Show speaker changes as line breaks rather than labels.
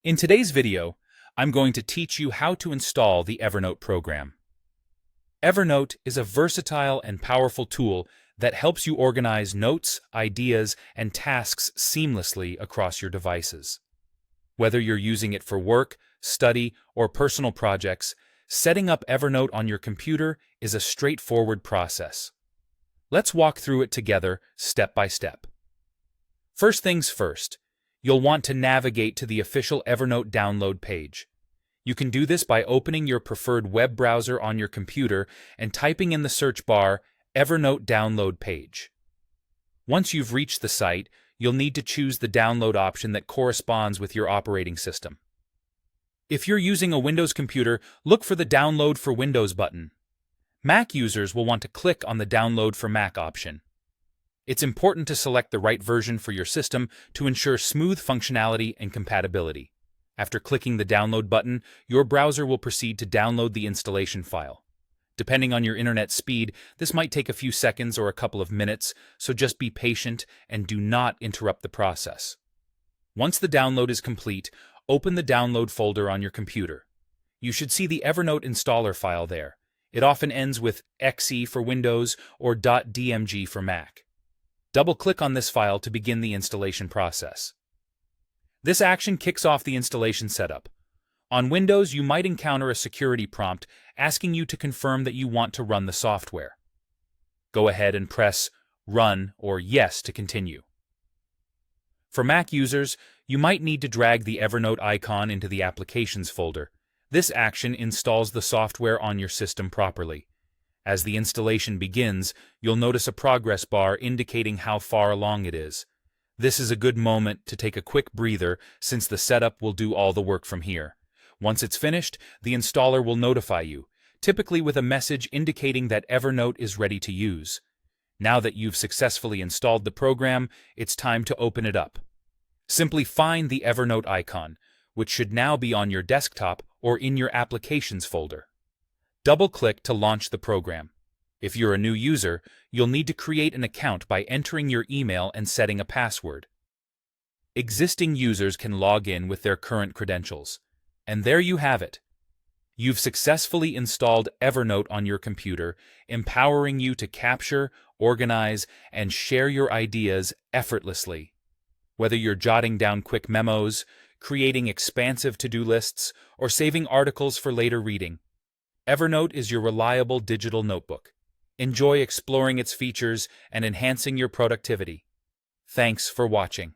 In today's video, I'm going to teach you how to install the Evernote program. Evernote is a versatile and powerful tool that helps you organize notes, ideas, and tasks seamlessly across your devices. Whether you're using it for work, study, or personal projects, setting up Evernote on your computer is a straightforward process. Let's walk through it together, step by step. First things first, you'll want to navigate to the official Evernote download page. You can do this by opening your preferred web browser on your computer and typing in the search bar, Evernote download page. Once you've reached the site, you'll need to choose the download option that corresponds with your operating system. If you're using a Windows computer, look for the Download for Windows button. Mac users will want to click on the Download for Mac option. It's important to select the right version for your system to ensure smooth functionality and compatibility. After clicking the download button, your browser will proceed to download the installation file. Depending on your internet speed, this might take a few seconds or a couple of minutes, so just be patient and do not interrupt the process. Once the download is complete, open the download folder on your computer. You should see the Evernote installer file there. It often ends with .exe for Windows or .dmg for Mac. Double-click on this file to begin the installation process. This action kicks off the installation setup. On Windows, you might encounter a security prompt asking you to confirm that you want to run the software. Go ahead and press Run or Yes to continue. For Mac users, you might need to drag the Evernote icon into the Applications folder. This action installs the software on your system properly. As the installation begins, you'll notice a progress bar indicating how far along it is. This is a good moment to take a quick breather since the setup will do all the work from here. Once it's finished, the installer will notify you, typically with a message indicating that Evernote is ready to use. Now that you've successfully installed the program, it's time to open it up. Simply find the Evernote icon, which should now be on your desktop or in your Applications folder. Double-click to launch the program. If you're a new user, you'll need to create an account by entering your email and setting a password. Existing users can log in with their current credentials. And there you have it. You've successfully installed Evernote on your computer, empowering you to capture, organize, and share your ideas effortlessly. Whether you're jotting down quick memos, creating expansive to-do lists, or saving articles for later reading, Evernote is your reliable digital notebook. Enjoy exploring its features and enhancing your productivity. Thanks for watching.